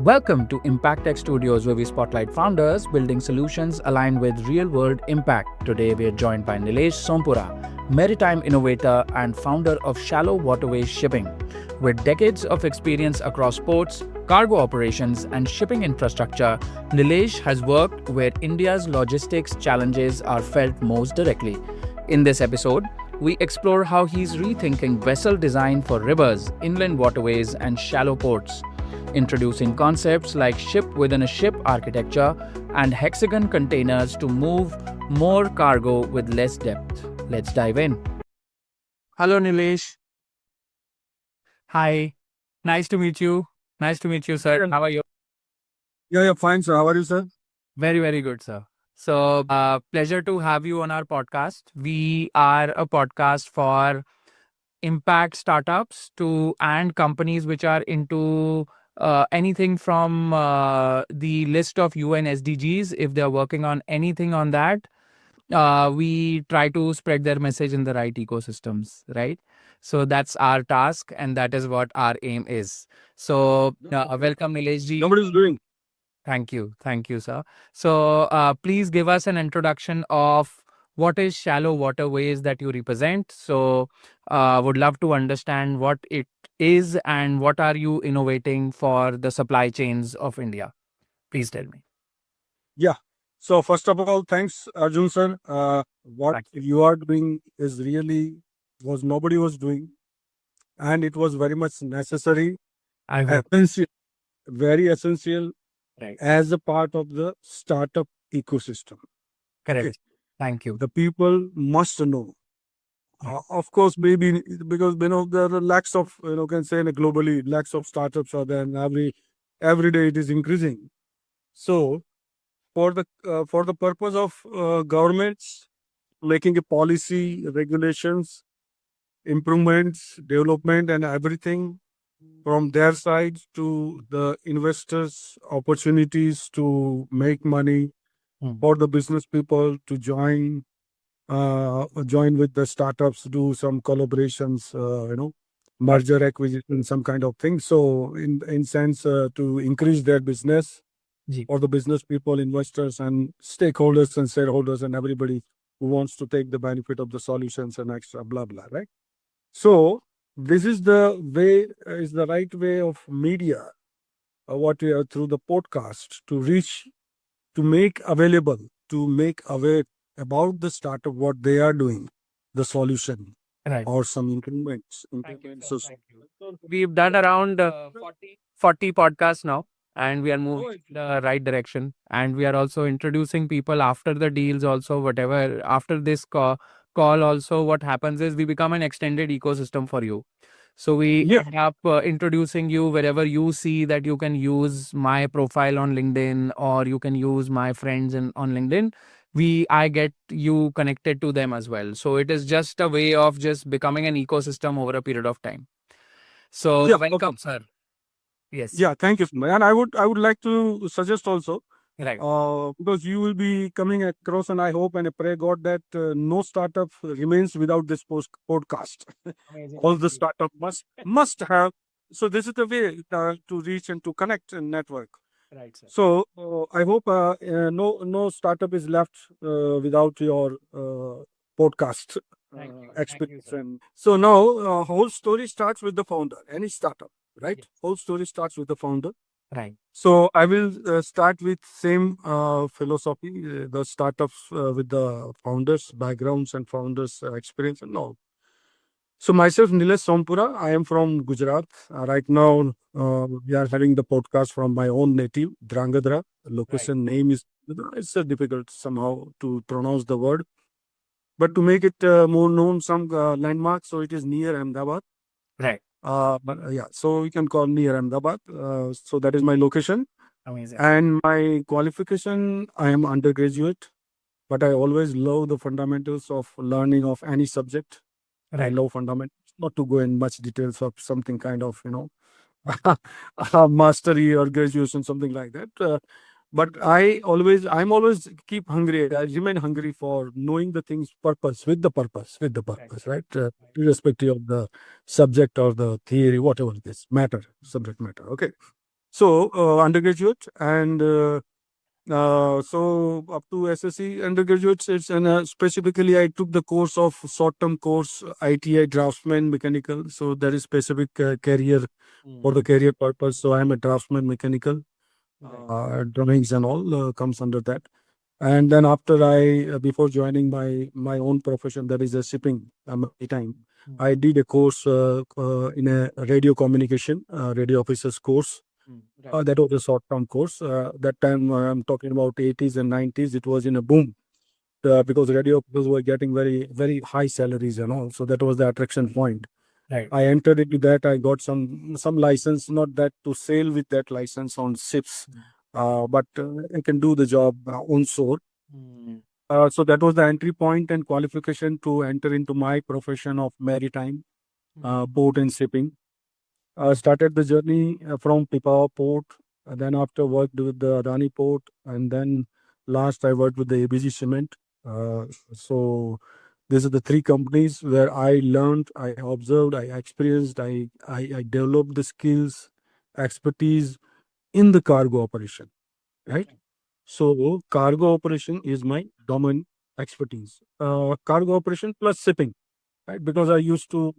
Welcome to Impact Tech Studios, where we spotlight founders building solutions aligned with real-world impact. Today, we are joined by Nilesh Sompura, maritime innovator and founder of Shallow Waterways Shipping. With decades of experience across ports, cargo operations, and shipping infrastructure, Nilesh has worked where India's logistics challenges are felt most directly. In this episode, we explore how he's rethinking vessel design for rivers, inland waterways, and shallow ports, introducing concepts like ship within a ship architecture and hexagon containers to move more cargo with less depth. Let's dive in. Hello, Nilesh. Hi. Nice to meet you. Nice to meet you, sir. How are you? Yeah, fine, sir. How are you, sir? Very, very good, sir. So, pleasure to have you on our podcast. We are a podcast for impact startups to and companies which are into anything from the list of UN SDGs. If they're working on anything on that, we try to spread their message in the right ecosystems, right? So that's our task, and that is what our aim is. So, welcome, Nilesh ji. Nobody's doing. Thank you, sir. So, please give us an introduction of what is Shallow Waterways that you represent. So, would love to understand what it is and what are you innovating for the supply chains of India. Please tell me. Yeah. So first of all, thanks, Arjun sir. What Thank you are doing is really was nobody was doing, and it was very much necessary, I hope. essential, very essential Right. as a part of the startup ecosystem. Correct. Okay. Thank you. The people must know. Of course, maybe because there are lacks of can say globally lacks of startups are there, and every day it is increasing. So for the purpose of governments making a policy, regulations, improvements, development, and everything from their side to the investors, opportunities to make money for the business people to join with the startups, do some collaborations, merger acquisition, some kind of thing. So in sense to increase their business Ji. for the business people, investors, and stakeholders and shareholders, and everybody who wants to take the benefit of the solutions and extra blah blah, right? So this is the way, is the right way of media, what we are through the podcast to reach, to make available, to make aware about the startup, what they are doing, the solution, Right. or some increments. Thank you, So, sir. Thank you. We've done around 40 podcasts now, and we are moving in the right direction. And we are also introducing people after the deals, also, whatever. After this call, also, what happens is we become an extended ecosystem for you. So we yeah, end up introducing you wherever you see that you can use my profile on LinkedIn or you can use my friends on LinkedIn. I get you connected to them as well. So it is just a way of just becoming an ecosystem over a period of time. So yeah, welcome, okay. sir. Yes. Yeah, thank you. And I would like to suggest also, Right. because you will be coming across, and I hope and I pray God that no startup remains without this podcast. Amazing. All Thank the you. startup must have. So this is the way to reach and to connect and network. Right, sir. So I hope no startup is left without your podcast Thank you. Thank you, experience. sir. And so now whole story starts with the founder. Any startup, right? Yes. Whole story starts with the founder. Right. So I will start with same philosophy, the startups with the founders' backgrounds and founders' experience and all. So myself, Nilesh Sompura, I am from Gujarat. Right now, we are having the podcast from my own native, Drangadra. Location name is, it's difficult somehow to pronounce the word. But to make it more known, some landmarks, so it is near Ahmedabad. Right. Yeah, so we can call near Ahmedabad. So that is my location. Amazing. And my qualification, I am undergraduate, but I always love the fundamentals of learning of any subject. I Right. love fundamentals, not to go in much details of something kind of, mastery or graduation, something like that. But I'm always keep hungry. I remain hungry for knowing the things with the purpose, right? Irrespective of the subject or the theory, whatever it is, subject matter. Okay. So undergraduate and so up to SSC undergraduates, it's and specifically I took the course of short-term course ITI draftsman mechanical. So that is specific career for the career purpose. So I am a draftsman mechanical. Drawings and all comes under that. And then after before joining my own profession, that is a shipping time, I did a course in a radio communication, radio officers course. That was a short-term course. That time I'm talking about 80s and 90s. It was in a boom because radio operators were getting very very high salaries and all. So that was the attraction point. Right. I entered into that. I got some license, not that to sail with that license on ships, but I can do the job on shore. So that was the entry point and qualification to enter into my profession of maritime, port and shipping. Started the journey from Pipavav port, then after worked with the Adani port, and then last I worked with the ABG Cement. So these are the three companies where I learned, I observed, I experienced, I developed the skills, expertise in the cargo operation, right? So cargo operation is my domain expertise. Cargo operation plus shipping, right? Because I used to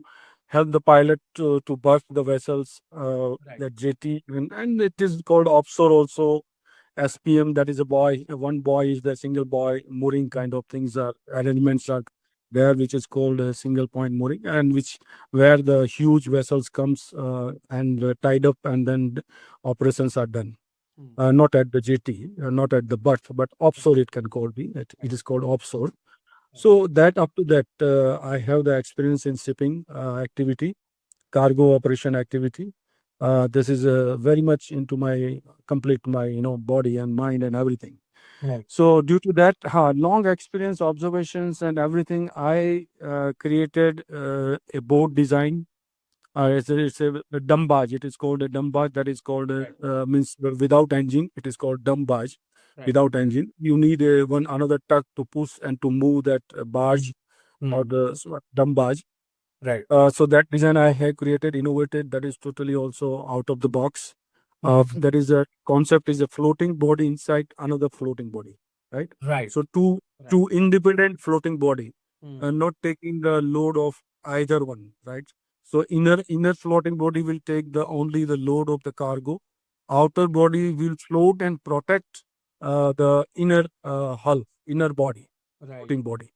help the pilot to berth the vessels, the jetty, and it is called offshore also. SPM, that is a buoy. One buoy is the single buoy mooring kind of things are arrangements are there, which is called a single point mooring, and which where the huge vessels comes and tied up, and then operations are done. Not at the jetty, not at the berth, but offshore it can call be. It is called offshore. So that up to that, I have the experience in shipping activity, cargo operation activity. This is very much into my complete my body and mind and everything. Right. So due to that long experience, observations and everything, I created a boat design. It's a dumb barge. It is called a dumb barge. That is called means without engine. It is called dumb barge. Without engine, you need one another tug to push and to move that barge or the dumb barge. Right. So that design I have created, innovated. That is totally also out of the box. That is a concept is a floating body inside another floating body, right? Right. So two independent floating body, not taking the load of either one, right? So inner floating body will take the only the load of the cargo. Outer body will float and protect the inner hull, inner body, floating body.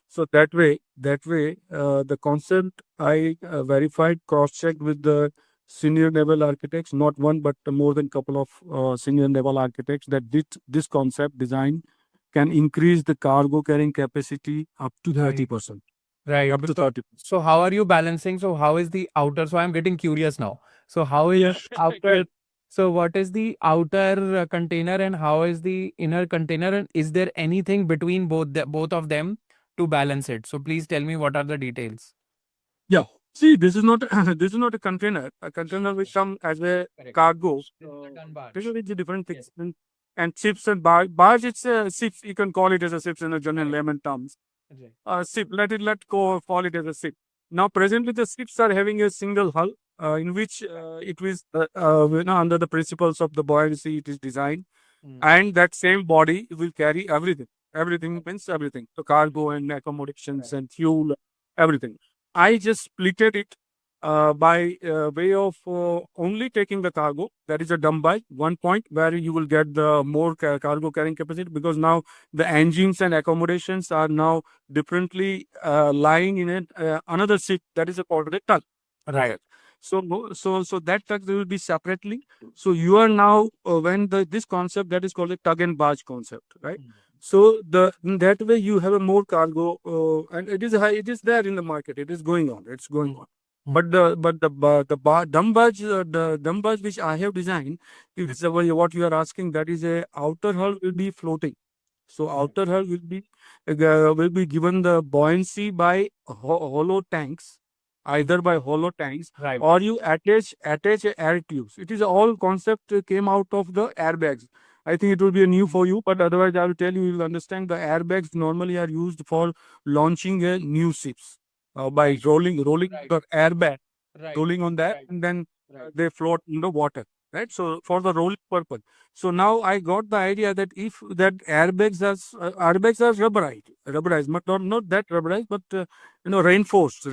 So that way, the concept I verified, cross-checked with the senior naval architects, not one but more than couple of senior naval architects, that this concept design can increase the cargo carrying capacity up to 30%. Right. Up to 30%. So how are you balancing? So how is the outer? So I'm getting curious now. So how is your outer? So what is the outer container and how is the inner container? And is there anything between both of them to balance it? So please tell me what are the details. Yeah. See, this is not this is not a container. A container will come as a cargo. This is the different things. And ships and barge, it's a ship. You can call it as a ship in a general layman terms. Ship. Let go call it as a ship. Now presently the ships are having a single hull, in which it is under the principles of the buoyancy it is designed, and that same body will carry everything. Everything means everything. So cargo and accommodations and fuel, everything. I just splitted it by way of only taking the cargo. That is a dumb by one point where you will get the more cargo carrying capacity, because now the engines and accommodations are now differently lying in another ship, that is called a tug. Right. So that tug will be separately. So you are now when this concept that is called a tug and barge concept, right? So in that way you have a more cargo, and it is high. It is there in the market. It is going on. It's going on. But the dumb barge which I have designed, is what you are asking. That is a outer hull will be floating. So outer hull will be given the buoyancy by hollow tanks, either by hollow tanks, Right. or you attach air tubes. It is all concept came out of the airbags. I think it will be a new for you, but otherwise I will tell you, you will understand. The airbags normally are used for launching a new ships by rolling the airbag, rolling on that, and then they float in the water. right? So for the rolling purpose. So now I got the idea that if that airbags are rubberized, but not that rubberized, but reinforced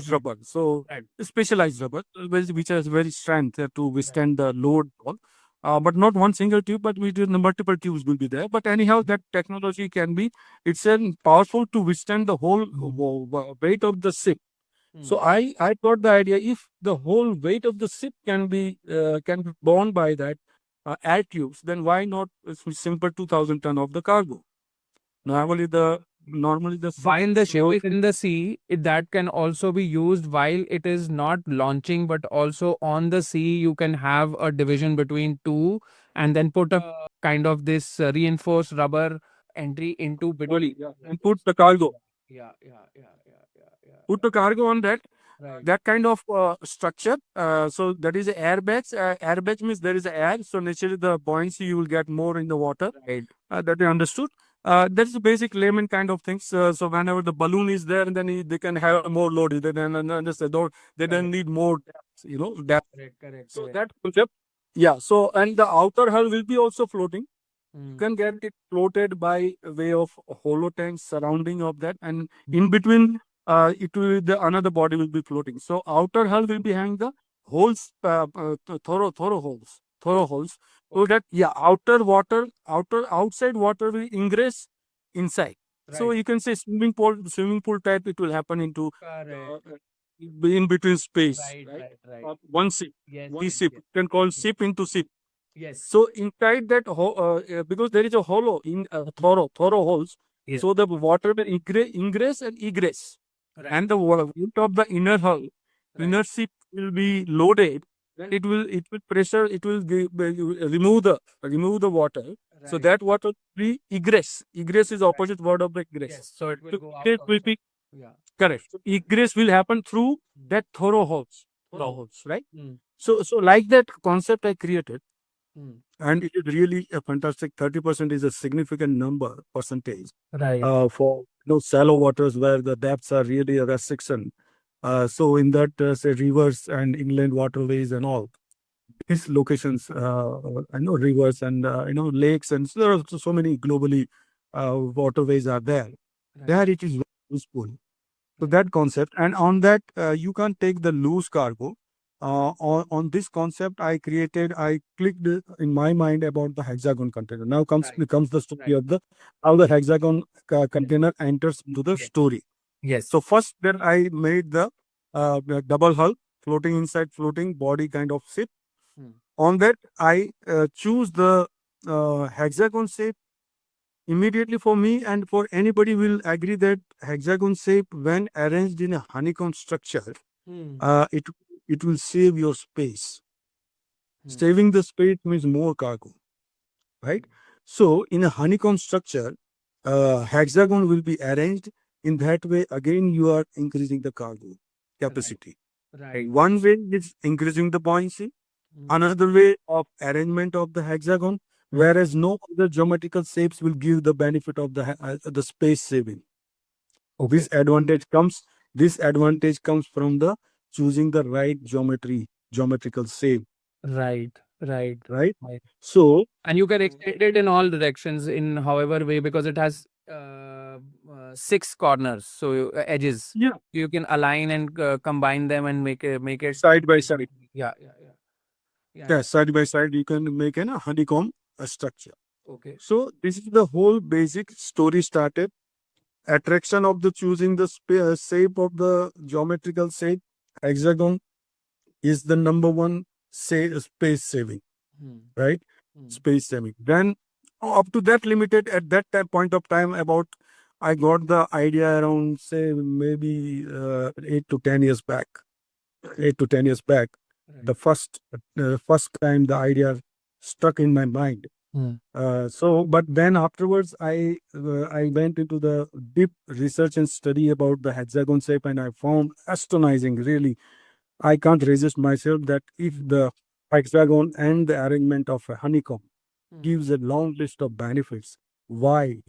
rubber. So specialized rubber, which has very strength to withstand the load. But not one single tube, but the multiple tubes will be there. But anyhow, that technology can be, it's powerful to withstand the whole weight of the ship. So I got the idea, if the whole weight of the ship can be borne by that air tubes, then why not simple 2,000 ton of the cargo? Normally the While the ship float. is in the sea, that can also be used while it is not launching, but also on the sea. You can have a division between two and then put a kind of this reinforced rubber entry into between. And put the cargo. Yeah, yeah, yeah, yeah, yeah, yeah, Put the cargo on that. right. That kind of structure. So that is airbags. Airbag means there is air. So naturally the buoyancy you will get more in the water. Right. That I understood. That's the basic layman kind of things. So whenever the balloon is there, then they can have more load. They then understand. They then need more depth. Depth. Correct, So that concept. Yeah. So and the outer hull will be also floating. Mm. You can get it floated by way of hollow tanks surrounding of that, and in between, it will the another body will be floating. So outer hull will be having the holes, thorough holes, so that outside water will ingress inside. So Right. you can say swimming pool type. It will happen into Correct. in between space, Right, right? right, right. One ship, Yes, one yes, ship. yes. You can call ship into ship. Yes. So inside that, because there is a hollow in thorough holes, Yeah. so the water will ingress and egress, Right. and the weight of the inner hull, inner ship will be loaded. Then it will pressure. It will remove the water. So Right. that water will be egress. Egress is opposite word of the egress. Yes. So it will So go out egress of will be yeah. correct. So egress will happen through that thorough holes, right? Mm. So like that concept I created. Mm. And it is really a fantastic. 30% is a significant number percentage Right. for shallow waters where the depths are really a restriction. So in that say rivers and inland waterways and all these locations, I know rivers and lakes, and so there are so many globally waterways are there. Right. There it is very useful. So Right. that concept, and on that you can take the loose cargo. On this concept, I clicked in my mind about the hexagon container. Now comes the story of the how the hexagon container enters into the story. Yes. So first, then I made the double hull, floating inside, floating body kind of ship. Hmm. On that, I choose the hexagon shape immediately for me, and for anybody will agree that hexagon shape when arranged in a honeycomb structure, Hmm. it will save your space. Hmm. Saving the space means more cargo, right? So in a honeycomb structure, hexagon will be arranged in that way. Again, you are increasing the cargo capacity. Right. One way is increasing the buoyancy. Another way of arrangement of the hexagon, whereas no other geometrical shapes will give the benefit of the space saving. Okay. This advantage comes from the choosing the right geometrical shape, Right. Right. right? Right. So And you can extend it in all directions in however way because it has six corners, so edges. yeah, You can align and combine them and make it. side by side, Yeah. Yeah. Yeah. Yeah. yeah, side by side, you can make a honeycomb structure. Okay. So this is the whole basic story started. Attraction of the choosing the shape of the geometrical shape, hexagon is the number one space saving, Hmm. right? Hmm. Space saving. Then up to that limited at that point of time, about I got the idea around say maybe 8 to 10 years back. 8 to 10 years back, Right. the first time the idea stuck in my mind. Hmm. But then afterwards, I went into the deep research and study about the hexagon shape, and I found astonishing. Really, I can't resist myself that if the hexagon and the arrangement of a honeycomb Hmm. gives a long list of benefits, why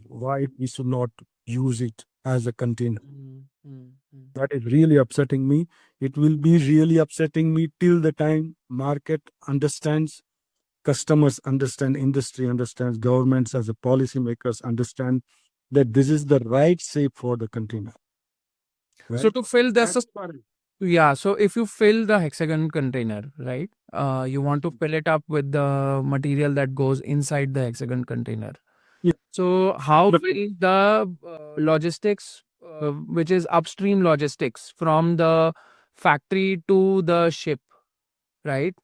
we should not use it as a container? Hmm. Hmm. Hmm. That is really upsetting me. It will be really upsetting me till the time market understands customers understand, industry understands, governments as a policymakers understand that this is the right shape for the container. So Right? to fill this, That's about it. yeah. So if you fill the hexagon container, right? You want to fill it up with the material that goes inside the hexagon container. Yeah. So how But will the logistics, which is upstream logistics from the factory to the ship, right?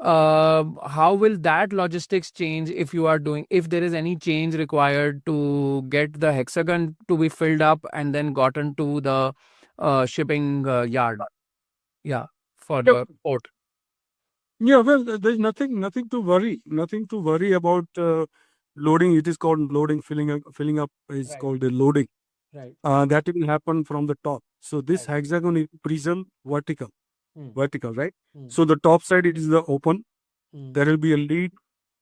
How will that logistics change if you are doing, if there is any change required to get the hexagon to be filled up and then gotten to the shipping yard? Yeah, for yeah, the port. yeah, well, there's nothing to worry about loading. It is called loading, filling up is Right, called the loading. right, That will happen from the top. So this right. hexagon is prism Hmm, vertical, right? hmm, So the top side it is the open. hmm. There will be a lead,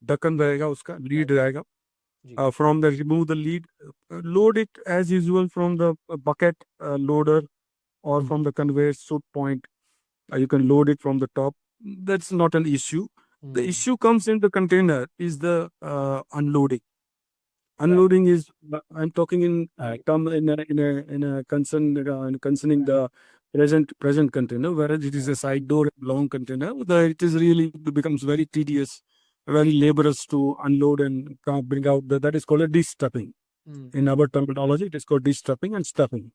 ढक्कन रहेगा उसका, lead Right. रहेगा. जी. From the remove the lead, load it as usual from the bucket loader or Hmm, from the conveyor shoot point. You can load it from the top. That's not an issue. The hmm. issue comes in the container is the unloading. Right, Unloading is I'm talking in term in a concern concerning right. the present container, whereas it is a side door long container. It is really becomes very tedious, very laborious to unload and bring out. That is called a de-stuffing. Hmm, In our terminology, it is called de-stuffing and stuffing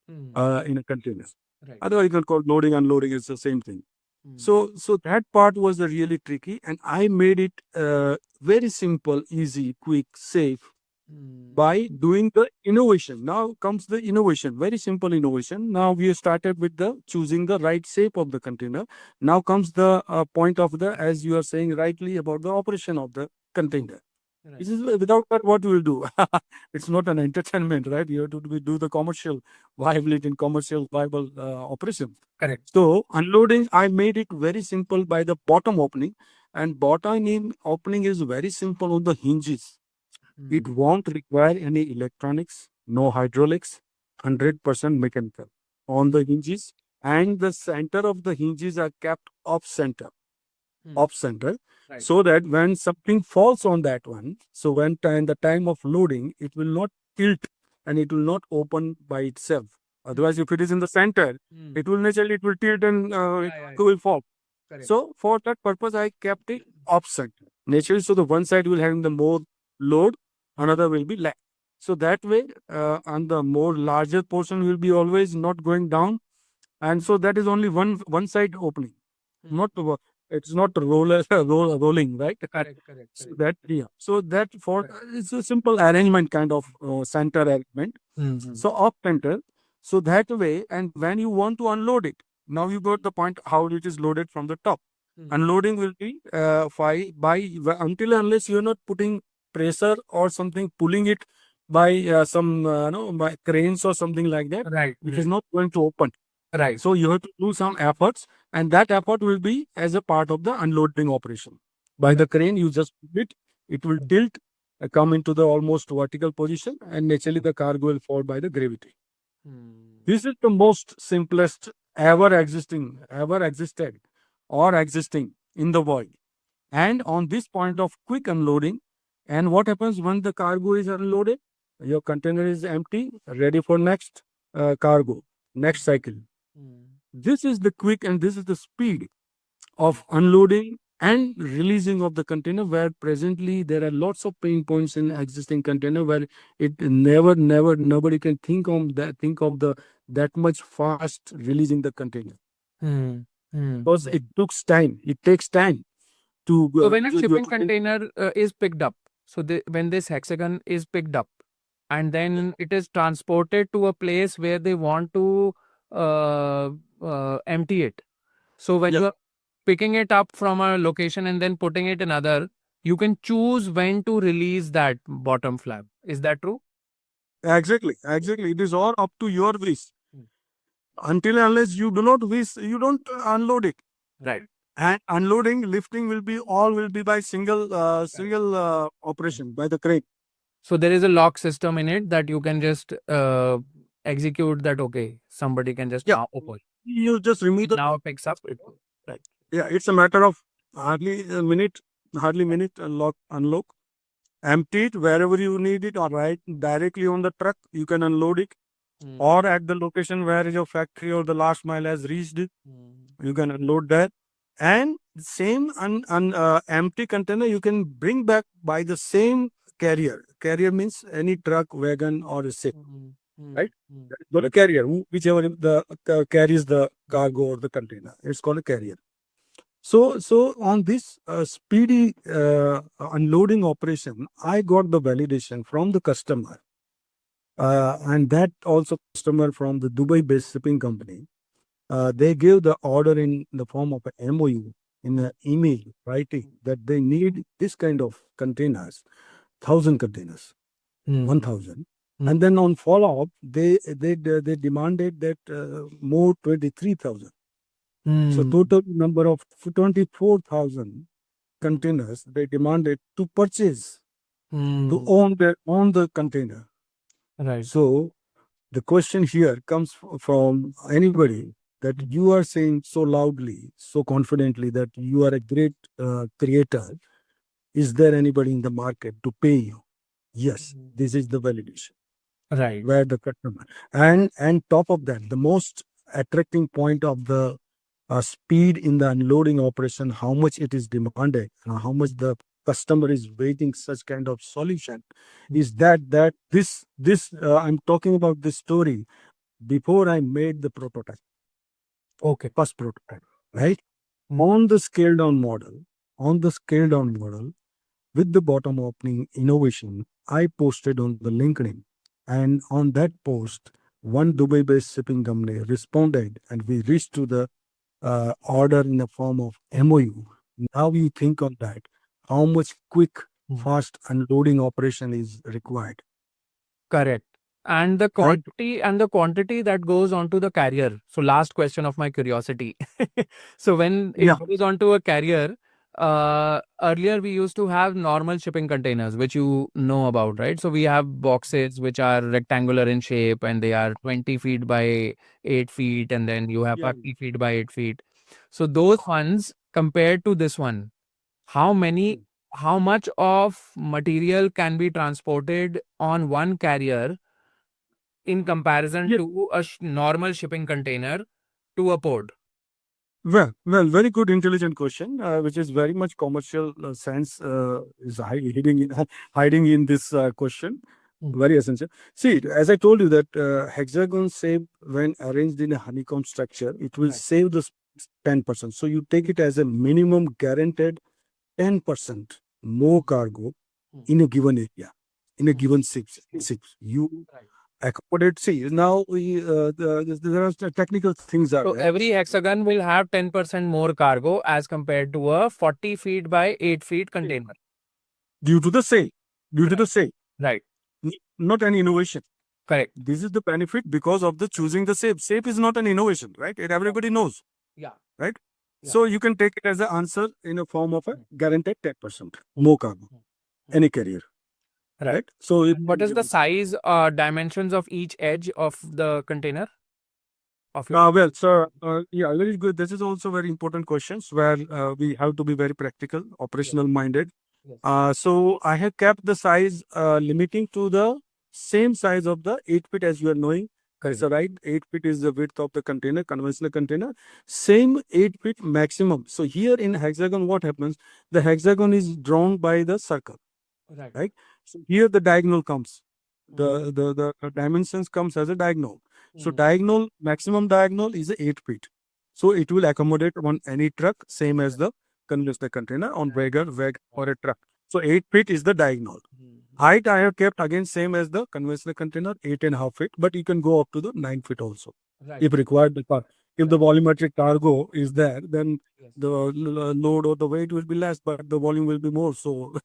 hmm. in a container. Right. Otherwise, you can call loading, unloading is the same thing. Hmm, So that part was really tricky, and I made it very simple, easy, quick, safe hmm. by doing the innovation. Now comes the innovation, very simple innovation. Now we have started with the choosing the right shape of the container. Now comes the point of the, as you are saying rightly about the operation of the container. Right. This is without that, what we will do? It's not an entertainment, right? You have to do the commercial viability in commercial viable operation. Correct. So unloading, I made it very simple by the bottom opening, and opening is very simple on the hinges. It Hmm, won't require any electronics, no hydraulics, 100% mechanical on the hinges, and the center of the hinges are kept hmm. off center, Right. so that when something falls on that one, so when time the time of loading, it will not tilt and it will not open by itself. Otherwise, if it is in the center, Hmm. it will naturally it will tilt and it Yeah, yeah, yeah. will fall. Correct. So for that purpose, I kept it off center. Naturally, so the one side will have the more load, another will be less. So that way, and the more larger portion will be always not going down, and so that is only one side opening, Hmm. not it's not rolling, right? Correct, correct, So correct. that, yeah. So that for Correct. it's a simple arrangement kind of center arrangement. Hmm, hmm. So off center. So that way, and when you want to unload it, now you got the point how it is loaded from the top. Hmm. Unloading will be until unless you're not putting pressure or something pulling it by some no by cranes or something like that. Right, It is not going to open. right. So you have to do some efforts, and that effort will be as a part of the unloading operation. By the crane, you just put it will tilt, come into the almost vertical position, and naturally the cargo will fall by the gravity. Hmm. This is the most simplest ever existed, or existing in the world. And on this point of quick unloading, and what happens when the cargo is unloaded? Your container is empty, ready for next cargo, next cycle. Hmm. This is the quick and this is the speed of unloading and releasing of the container, where presently there are lots of pain points in existing container where it never nobody can think of the that much fast releasing the container, Hmm. Hmm. because it takes time to So when a you have shipping to think. container is picked up, so when this hexagon is picked up, and then it is transported to a place where they want to empty it. So when Yeah, you are picking it up from a location and then putting it in other, you can choose when to release that bottom flap. Is that true? exactly, it is all up to your wish. Hmm. Until and unless you do not wish, you don't unload it. Right. And unloading, lifting will be by single operation by the crane. So there is a lock system in it that you can just execute that. Okay, somebody can just Yeah, now open. you just remove It the now picks up. Right. yeah. It's a matter of hardly a minute. hardly minute, unlock, empty it wherever you need it, or right directly on the truck, you can unload it, or at the location where your factory or the last mile has reached it, you can unload that. And same empty container you can bring back by the same carrier. Carrier means any truck, wagon, or a ship, right? That is called a carrier, whichever carries the cargo or the container. It's called a carrier. So on this speedy unloading operation, I got the validation from the customer, and that also customer from the Dubai-based shipping company. They gave the order in the form of an MOU in an email writing that they need this kind of containers, 1,000 containers, 1,000. And then on follow up, they demanded that more 23,000. So total number of 24,000 containers they demanded to purchase, to own the container. Right. So the question here comes from anybody that you are saying so loudly, so confidently that you are a great creator. Is there anybody in the market to pay you? Yes, this is the validation. Right. Where the customer, and top of that, the most attracting point of the speed in the unloading operation, how much it is demanded, and how much the customer is waiting such kind of solution, is that this I'm talking about this story before I made the prototype. Okay. First prototype, right? On the scale down model, with the bottom opening innovation, I posted on the LinkedIn. And on that post, one Dubai based shipping company responded, and we reached to the order in the form of MOU. Now you think on that, how much quick, fast unloading operation is required. Correct. And the Right. quantity that goes onto the carrier. So last question of my curiosity. So when it Yeah. goes onto a carrier, earlier we used to have normal shipping containers, which you know about, right? So we have boxes which are rectangular in shape and they are 20 feet by 8 feet, and then you have Yeah. 30 feet by 8 feet. So those ones compared to this one, how much of material can be transported on one carrier in comparison Yeah. to a normal shipping container to a port? Well, very good, intelligent question, which is very much commercial sense is hiding in this question. Very essential. See, as I told you that hexagon shape, when arranged in a honeycomb structure, it will Right. save the 10%. So you take it as a minimum guaranteed 10% more cargo in a given area, in a given six. You Right. accommodate. See, now there are technical things are So there. every hexagon will have 10% more cargo as compared to a 40 feet by 8 feet container. Due to the sale, Right. not an innovation. Correct. This is the benefit because of the choosing the shape. Shape is not an innovation, right? Everybody knows, Yeah. right? Yeah. So you can take it as an answer in a form of a guaranteed 10% more cargo, any carrier, right? So And what is the size, dimensions of each edge of the container? Of your well, sir, yeah, very good. This is also very important questions where we have to be very practical, operational minded. Yes. So I have kept the size limiting to the same size of the 8 feet as you are knowing. Correct. So right, 8 feet is the width of the container, conventional container. Same 8 feet maximum. So here in hexagon, what happens? The hexagon is drawn by the circle, Right. right? So here the diagonal comes. The dimensions comes as a diagonal. So diagonal, maximum diagonal is 8 feet. So it will accommodate on any truck, same as the conventional container on wagon or a truck. So 8 feet is the diagonal. Height I have kept again same as the conventional container, 8.5 feet, but you can go up to the 9 feet also. Right. If required. If the volumetric cargo is there, then Yes. the load or the weight will be less, but the volume will be more. So,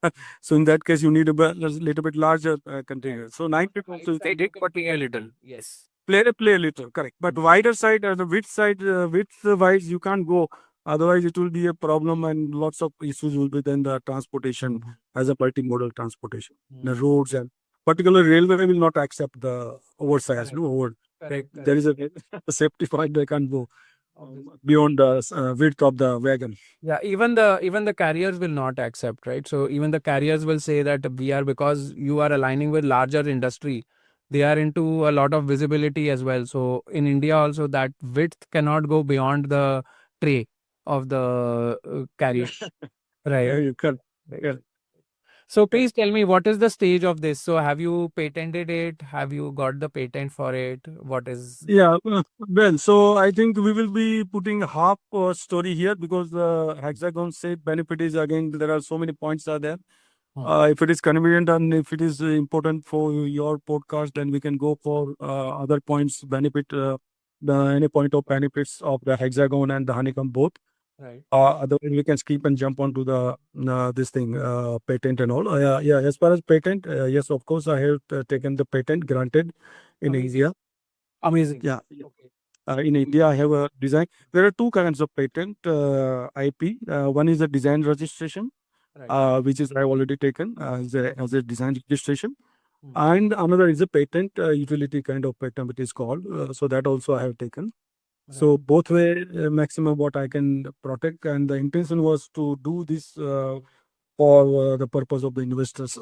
so in that case, you need a little bit larger container. So 9 feet also They did play a little. Yes. play a little, correct. But wider side, the width wise, you can't go. Otherwise, it will be a problem, and lots of issues will be then the transportation as a multimodal transportation. The roads and particular railway will not accept the oversized. No, over. Correct. There is a safety point they can't go. beyond the width of the wagon. Yeah, even the carriers will not accept, right? So even the carriers will say that we are, because you are aligning with larger industry, they are into a lot of visibility as well. So in India also, that width cannot go beyond the tray of the carrier. Yeah, Right. you can. Right. Yeah. So please tell me, what is the stage of this? So have you patented it? Have you got the patent for it? What is? Yeah, well, so I think we will be putting half story here because the hexagon shape benefit is again there are so many points are there. If it is convenient and if it is important for your podcast, then we can go for other points benefit any point of benefits of the hexagon and the honeycomb both. Right. Otherwise, we can skip and jump onto the this thing patent and all. Yeah, as far as patent, yes, of course, I have taken the patent granted in Amazing. India. Amazing. Yeah, Okay. in India, I have a design. There are two kinds of patent IP. One is the design registration, Right. which is I have already taken as a design registration, Hmm. and another is a patent utility kind of patent, it is called. So that also I have taken. So Right. both way maximum what I can protect, and the intention was to do this for the purpose of the investors,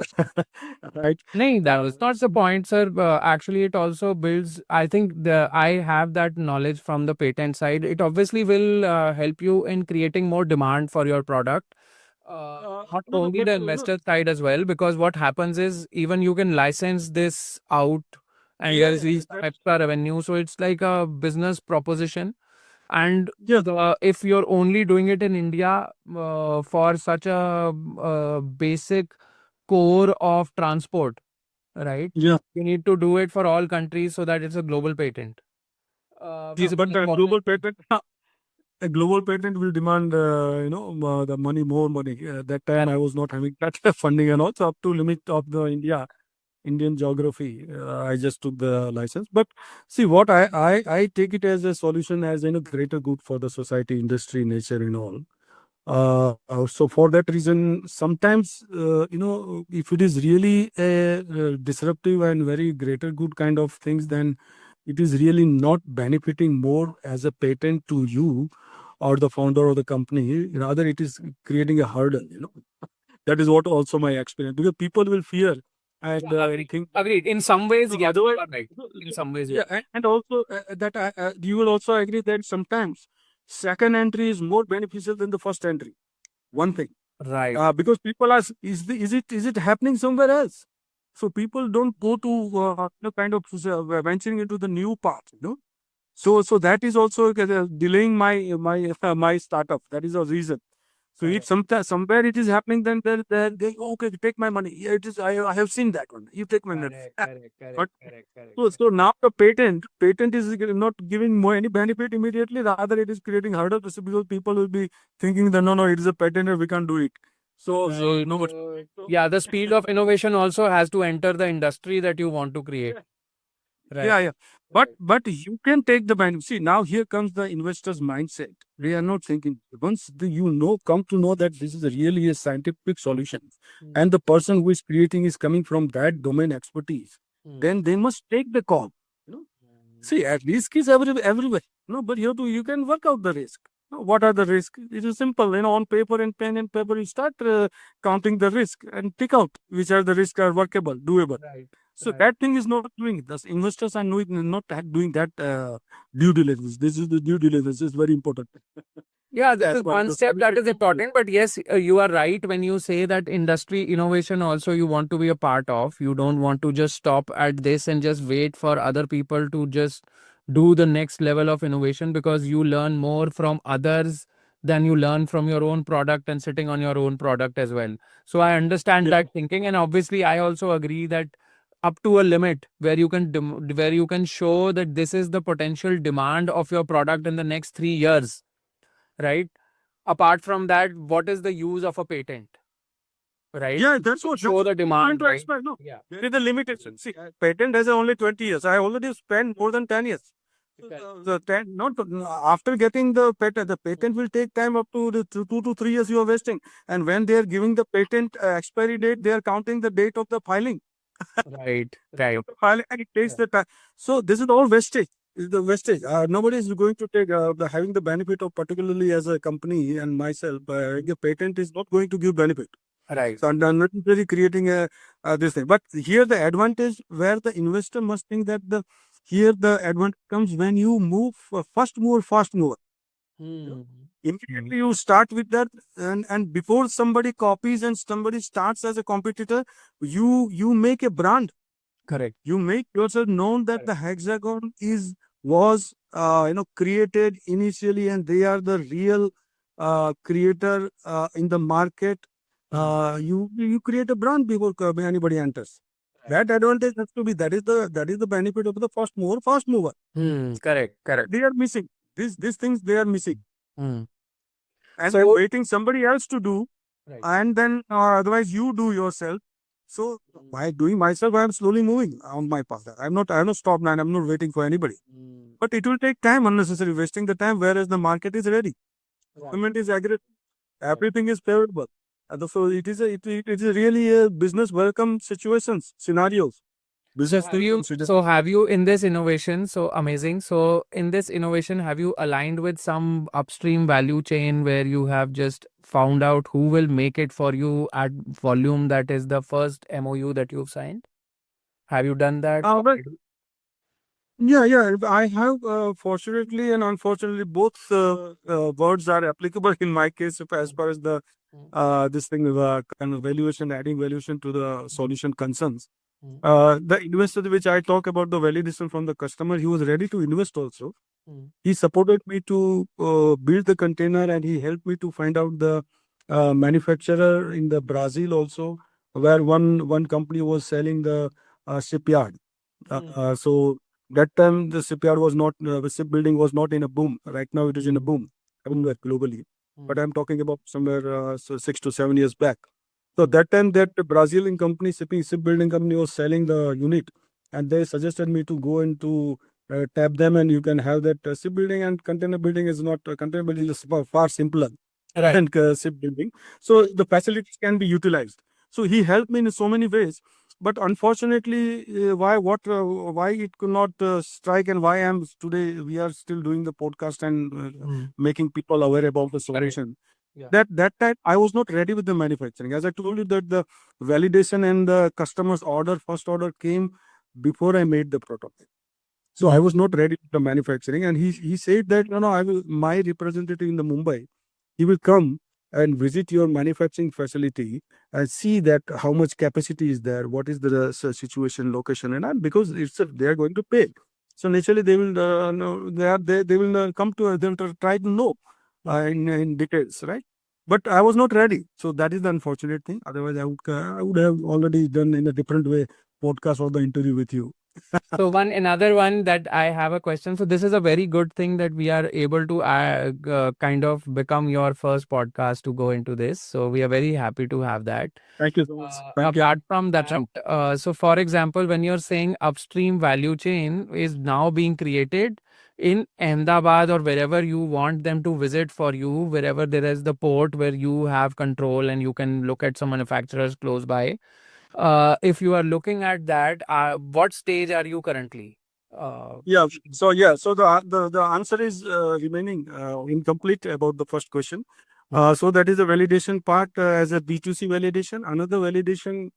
right? No, that was not the point, sir. Actually, it also builds. I think I have that knowledge from the patent side. It obviously will help you in creating more demand for your product. Not No, no, only but the investor side as well, because what happens is even you can license this out, and there is these extra revenue. So it's like a business proposition. And yeah, if you're only doing it in India for such a basic core of transport, right? yeah, You need to do it for all countries so that it's a global patent. yeah. But Feasible the model. global patent, a global patent will demand, the money, more money. That time I was not having that funding and also up to limit of the Indian geography. I just took the license. But see, what I take it as a solution as greater good for the society, industry, nature, and all. So for that reason, sometimes if it is really a disruptive and very greater good kind of things, then it is really not benefiting more as a patent to you or the founder of the company. Rather, it is creating a hurdle. That is what also my experience because people will fear and Agreed. think. Agreed. In some ways, No, yes, you otherwise, are right. In some ways, yeah, and also that you will also agree that sometimes second entry is more beneficial than the first entry. One thing, right. because people ask, is it happening somewhere else? So people don't go to kind of venturing into the new path. So that is also delaying my my startup. That is a reason. So if Correct. somewhere it is happening, then they okay, take my money. Yeah, it is. I have seen that one. You take my money. Correct. Correct. But Correct. Correct. Correct. so now the patent is not giving more any benefit immediately. Rather, it is creating hurdles because people will be thinking that no, it is a patent and we can't do it. So Right. no, but Yeah, the speed of innovation also has to enter the industry that you want to create. Right. yeah, yeah. But you can take the benefit. See, now here comes the investor's mindset. They are not thinking. Once come to know that this is really a scientific solution, Mm. and the person who is creating is coming from that domain expertise, Mm. then they must take the call. You know, See, at risk is everywhere. No, but you can work out the risk. What are the risks? It is simple. On paper and pen and paper, you start counting the risk and pick out which are the risks are workable, doable. Right. So Right. that thing is not doing it. The investors are not doing that due diligence. This is the due diligence is very important. Yeah, this As is per one the step that is important. But yes, you are right when you say that industry innovation also you want to be a part of. You don't want to just stop at this and just wait for other people to just do the next level of innovation, because you learn more from others than you learn from your own product and sitting on your own product as well. So I understand Yeah, that thinking, and obviously I also agree that up to a limit where you can where you can show that this is the potential demand of your product in the next 3 years, right? Apart from that, what is the use of a patent, right? yeah, that's what Show the I'm trying demand, to right? explain. No, Yeah. there is a limitation. See, patent has only 20 years. I already spent more than 10 years. So Correct. the 10, not after getting the patent will take time up to the 2 to 3 years you are wasting. And when they are giving the patent expiry date, they are counting the date of the filing. Right, right. Filing and it takes the time. So this is all wastage. is the wastage. Nobody is going to take having the benefit of, particularly as a company and myself, a patent is not going to give benefit. Right. So I'm not necessarily creating a this thing. But here the advantage where the investor must think that the advantage comes when you move first mover, fast mover. Hmm. Immediately you start with that, and before somebody copies and somebody starts as a competitor, you make a brand. Correct. You make yourself known that the hexagon was created initially, and they are the real creator in the market. You create a brand before anybody enters. That advantage has to be, that is the benefit of the first mover, fast mover. Correct. Correct. They are missing these things. They are missing, Hmm. and So they're waiting somebody else to do, right. and then otherwise you do yourself. So by doing myself, I am slowly moving on my path. I'm not stopped, and I'm not waiting for anybody. But it will take time, unnecessary wasting the time, whereas the market is ready. Right. Government is aggressive. Everything is favorable. So it is really a business welcome situations, scenarios. So Business have you in this innovation, so amazing. So in this innovation, have you aligned with some upstream value chain where you have just found out who will make it for you at volume? That is the first MOU that you've signed. Have you done that? Well, yeah. I have, fortunately and unfortunately, both words are applicable in my case, as far as the this thing, kind of valuation, adding valuation to the solution concerns. The investor which I talk about, the validation from the customer, he was ready to invest also. He supported me to build the container, and he helped me to find out the manufacturer in the Brazil also, where one company was selling the shipyard. So that time the shipyard was not, the shipbuilding was not in a boom. Right now it is in a boom everywhere globally. But I'm talking about somewhere 6 to 7 years back. So that time that Brazilian company, shipbuilding company, was selling the unit, and they suggested me to go into tap them, and you can have that shipbuilding, and container building is not, container building is far simpler than shipbuilding. So the facilities can be utilized. So he helped me in so many ways. But unfortunately, why it could not strike, and why I'm today we are still doing the podcast and making people aware about the solution. Yeah. That time I was not ready with the manufacturing. As I told you, that the validation and the customer's first order came before I made the prototype. So I was not ready with the manufacturing, and he said that, I will, my representative in the Mumbai, he will come and visit your manufacturing facility and see that how much capacity is there, what is the situation, location, and because they are going to pay. So naturally they will know, they will come to them to try to know in details, right? But I was not ready, so that is the unfortunate thing. Otherwise, I would have already done in a different way podcast or the interview with you. So another one that I have a question. So this is a very good thing that we are able to kind of become your first podcast to go into this. So we are very happy to have that. Thank you so much. Thank you. Apart from that, so for example, when you're saying upstream value chain is now being created in Ahmedabad or wherever you want them to visit for you, wherever there is the port where you have control and you can look at some manufacturers close by. If you are looking at that, what stage are you currently? Yeah. So the answer is remaining incomplete about the first question. So that is the validation part as a B2C validation. Another validation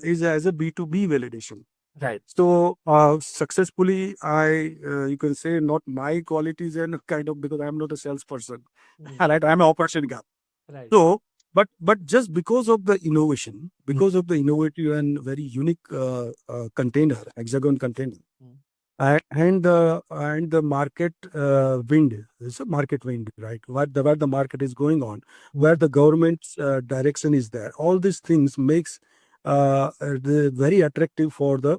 is as a B2B validation. Right. So successfully, you can say, not my qualities, and kind of, because I am not a salesperson, right? I'm an operation guy. Right. So, but just because of the innovation, because of the innovative and very unique container, hexagon container, and the market wind, it's a market wind, right? Where the market is going on, where the government's direction is there. All these things makes the very attractive for the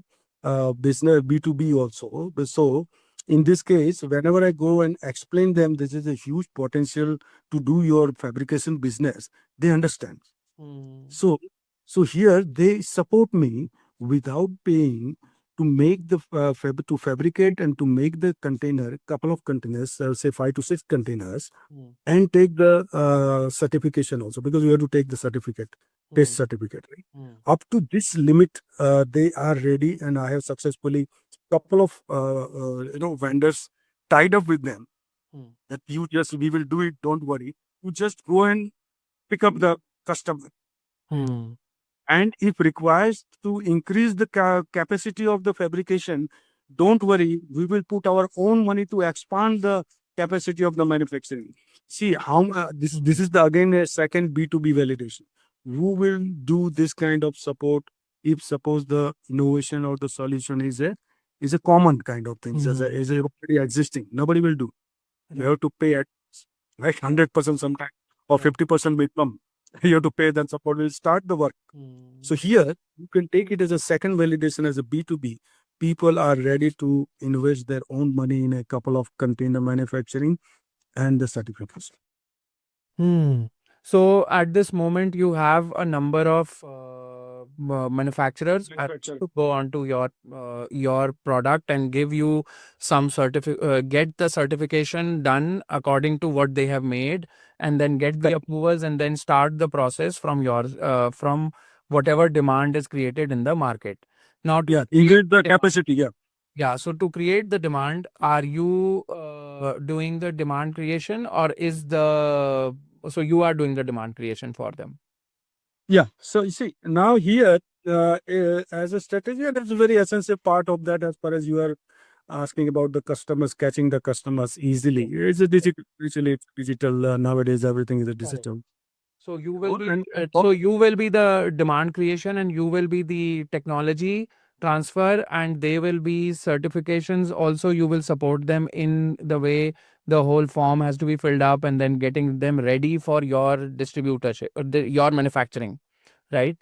business B2B also. So in this case, whenever I go and explain them, this is a huge potential to do your fabrication business, they understand. So here they support me without paying to make the to fabricate and to make the container, couple of containers, say 5 to 6 containers, and take the certification also, because you have to take the certificate, test certificate, right? Up to this limit, they are ready, and I have successfully couple of vendors tied up with them Hmm. that we will do it, don't worry. You just go and pick up the customer. Hmm. And if requires to increase the capacity of the fabrication, don't worry, we will put our own money to expand the capacity of the manufacturing. See how this is the again a second B2B validation. Who will do this kind of support if suppose the innovation or the solution is a common kind of thing, is a already existing. Nobody will do. You have to pay at right 100% sometime or 50% minimum. You have to pay, then support will start the work. So here you can take it as a second validation as a B2B. People are ready to invest their own money in a couple of container manufacturing and the certification. Hmm. So at this moment, you have a number of manufacturers Manufacturer. to go onto your product and give you some get the certification done according to what they have made, and then get the approvals, and then start the process from from whatever demand is created in the market. Now, to Yeah, create increase the the demand, capacity. Yeah. yeah. So to create the demand, are you doing the demand creation, or is the so you are doing the demand creation for them? Yeah. So you see, now here, as a strategy, and that's a very essential part of that as far as you are asking about the customers, catching the customers easily. It's a digital nowadays, everything is a digital. So you will be And so you will be the demand creation, and you will be the technology transfer, and they will be certifications. Also, you will support them in the way the whole form has to be filled up, and then getting them ready for your distributorship, your manufacturing, right?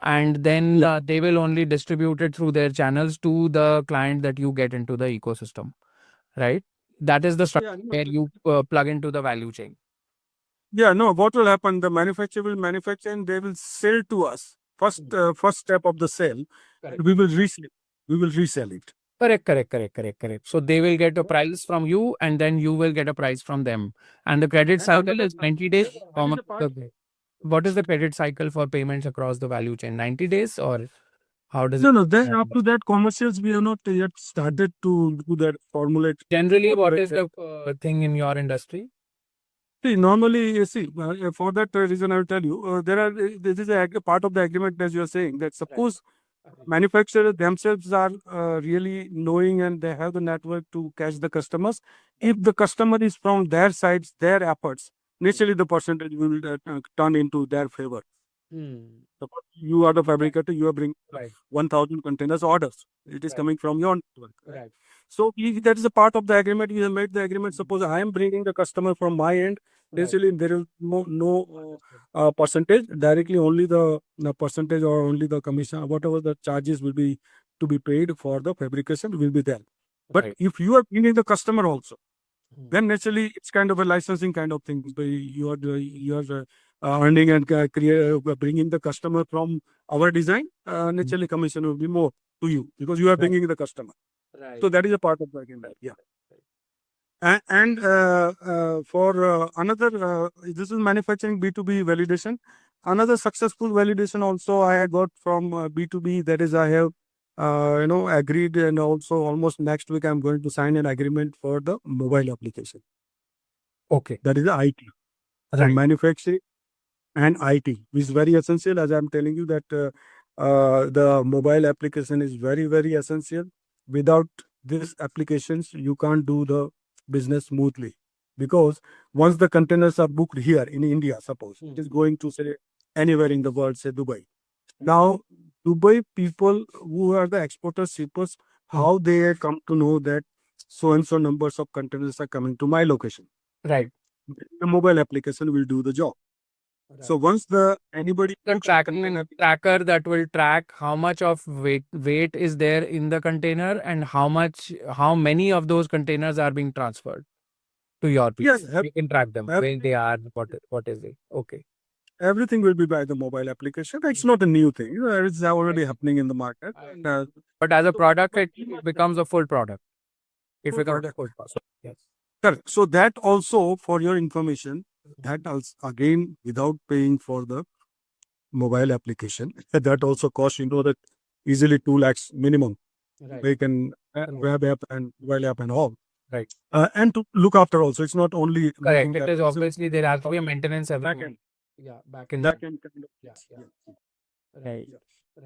And then yeah, they will only distribute it through their channels to the client that you get into the ecosystem, right? That is the structure yeah, no, where you plug into the value chain. yeah, no. What will happen? The manufacturer will manufacture and they will sell to us. First step of the sale, Correct. we will resell. We will resell it. Correct. So they will get a price from you, and then you will get a price from them. And the credit cycle is 90 days. That is a part. What is the credit cycle for payments across the value chain? 90 days, or how does No, it no. Then happen? up to that commercials, we have not yet started to do that formulate. Generally, what is formulate the thing in your industry? See, normally, you see, for that reason, I will tell you, this is a part of the agreement as you are saying that Right. suppose manufacturers themselves are really knowing and they have the network to catch the customers. If the customer is from their sides, their efforts, naturally the percentage will turn into their favor. Hmm. Suppose you are the fabricator, you are bringing Right. 1,000 containers orders. It is Right. coming from your network. Right. So if that is a part of the agreement. We have made the agreement. Suppose I am bringing the customer from my end. Right. Basically, there is no percentage directly. Only the percentage or only the commission, whatever the charges will be to be paid for the fabrication will be there. But Right. if you are bringing the customer also, Hmm. then naturally it's kind of a licensing kind of thing. You are earning and bringing the customer from our design. Naturally, commission will be more to you because you are Right. bringing the customer. Right. So that is a part of the agreement. Yeah. And for another, this is manufacturing B2B validation. Another successful validation also I had got from B2B. That is, I have agreed, and also almost next week I'm going to sign an agreement for the mobile application. Okay. That is the IT. So Right. manufacturing and IT is very essential. As I'm telling you that the mobile application is very essential. Without these applications, you can't do the business smoothly because once the containers are booked here in India, suppose it is going to say anywhere in the world, say Dubai. Now, Dubai people who are the exporters, shippers, how they come to know that so and so numbers of containers are coming to my location? Right. The mobile application will do the job. So Right. once the anybody The books the tracking container, tracker that will track how much of weight is there in the container, and how many of those containers are being transferred to your yes, place. You can track them where everything, they are, what is it. Okay. everything will be by the mobile application. It's not a new thing. It's I already see. happening in the market. I And, see. But as a product, it becomes a full product. It becomes a full product. Yes. correct. So that also, for your information, that also again without paying for the mobile application, that also costs that easily 2 lakhs minimum. Right. They can web app and mobile app and all. Right. And to look after also. It's not only Correct. making It that. is It's a obviously there has to be a maintenance every back end, Yeah, back in. back end kind of. Yeah, yeah. Yeah. Right. Yeah.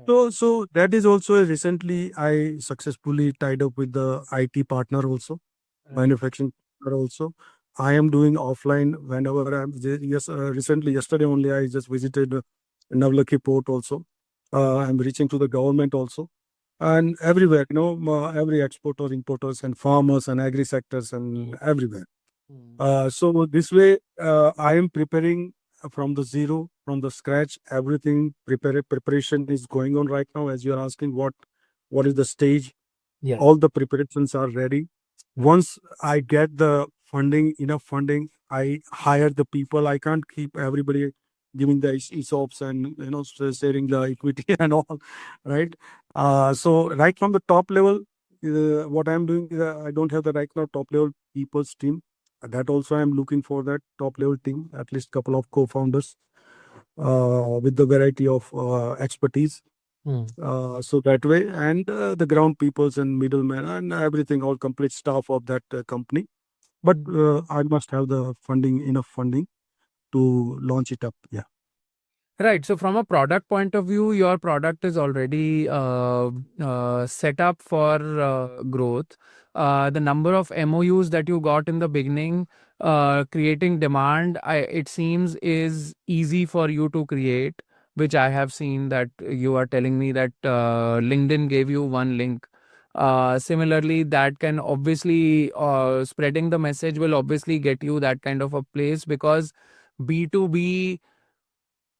Right. So that is also recently I successfully tied up with the IT partner also, Right. manufacturing partner also. I am doing offline whenever I'm. Yes, recently yesterday only I just visited Navlakhi port also. I'm reaching to the government also, and everywhere. Every exporter, importers, and farmers and agri sectors and everywhere. Mm. So this way, I am preparing from the zero, from the scratch. Everything preparation is going on right now. As you are asking, what is the stage? Yeah. All the preparations are ready. Once I get the funding, enough funding, I hire the people. I can't keep everybody giving the ESOPs and sharing the equity and all, right? So right from the top level, what I'm doing is I don't have the right now top level people's team. That also I'm looking for that top level team, at least couple of co-founders with the variety of expertise. Mm. So that way, and the ground peoples and middlemen and everything, all complete staff of that company. But I must have the funding, enough funding to launch it up. Yeah. Right. So, from a product point of view, your product is already set up for growth. The number of MOUs that you got in the beginning, creating demand, it seems is easy for you to create, which I have seen that you are telling me that LinkedIn gave you one link. Similarly, that can obviously spreading the message will obviously get you that kind of a place because B2B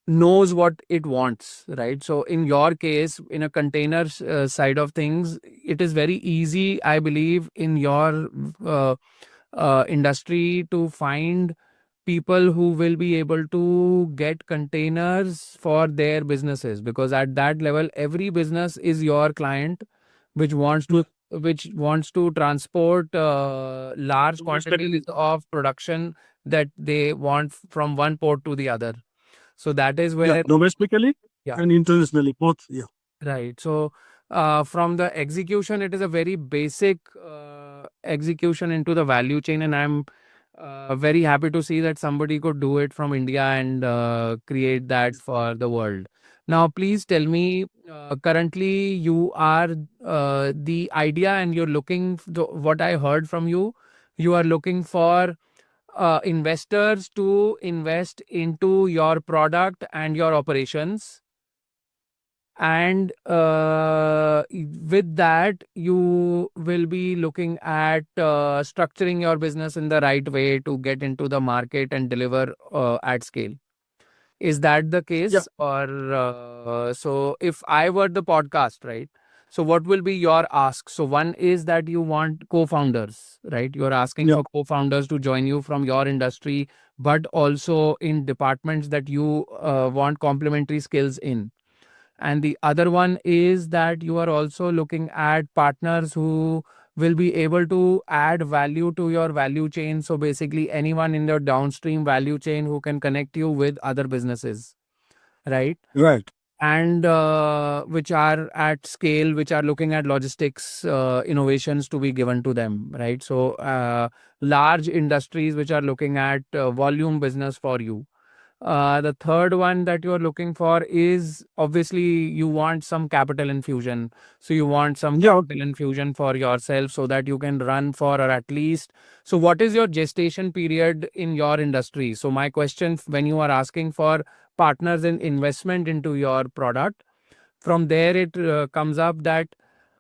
knows what it wants, right? So in your case, in a container side of things, it is very easy, I believe, in your industry to find people who will be able to get containers for their businesses, because at that level every business is your client, which wants to transport large quantities of production that they want from one port to the other. So that is Yeah, where, domestically yeah, and internationally, both. Yeah. right. So from the execution, it is a very basic execution into the value chain, and I'm very happy to see that somebody could do it from India and create that for the world. Now, please tell me, currently you are the idea, and you're looking. What I heard from you, you are looking for investors to invest into your product and your operations, and with that you will be looking at structuring your business in the right way to get into the market and deliver at scale. Is that the Yeah. case? Or so if I were the podcast, right? So what will be your ask? So one is that you want co-founders, right? You're asking Yeah. for co-founders to join you from your industry, but also in departments that you want complementary skills in. And the other one is that you are also looking at partners who will be able to add value to your value chain. So basically, anyone in your downstream value chain who can connect you with other businesses, right? Right. And which are at scale, which are looking at logistics innovations to be given to them, right? So large industries which are looking at volume business for you. The third one that you are looking for is obviously you want some capital infusion. So you want some Yeah. capital infusion for yourself so that you can run for, or at least. So what is your gestation period in your industry? So my question, when you are asking for partners in investment into your product, from there it comes up that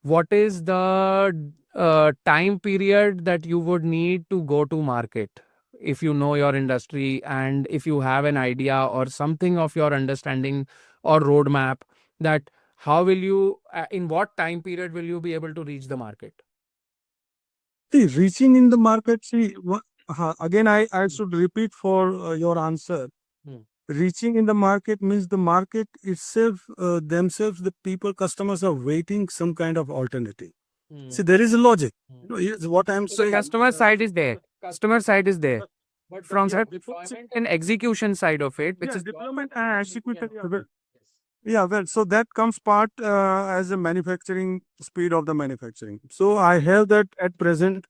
what is the time period that you would need to go to market, if you know your industry and if you have an idea or something of your understanding or roadmap, that how will you in what time period will you be able to reach the market? See, reaching in the market. See, again, I should repeat for your answer. Hmm. Reaching in the market means the market itself, themselves, the people, customers are waiting some kind of alternative. Hmm. See, there is a logic. Hmm. Here's what I'm So the saying. customer side is there. Customer side is there. But from Yeah, deployment and execution side of it, which yeah, is deployment and execution. Yeah, well, so that comes part as a manufacturing speed of the manufacturing. So I have that at present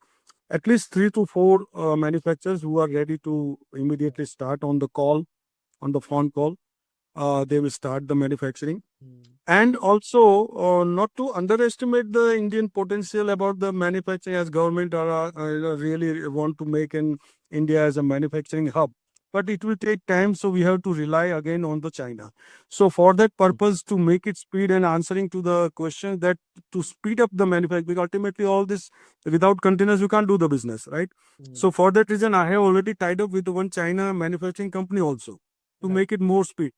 at least 3 to 4 manufacturers who are ready to immediately start on the call, on the phone call. They will start the manufacturing. And also, not to underestimate the Indian potential about the manufacturing, as government are really want to make in India as a manufacturing hub. But it will take time, so we have to rely again on the China. So for that purpose, to make it speed and answering to the question that to speed up the manufacturing, because ultimately all this without containers you can't do the business, right? So for that reason, I have already tied up with one China manufacturing company also to make it more speed.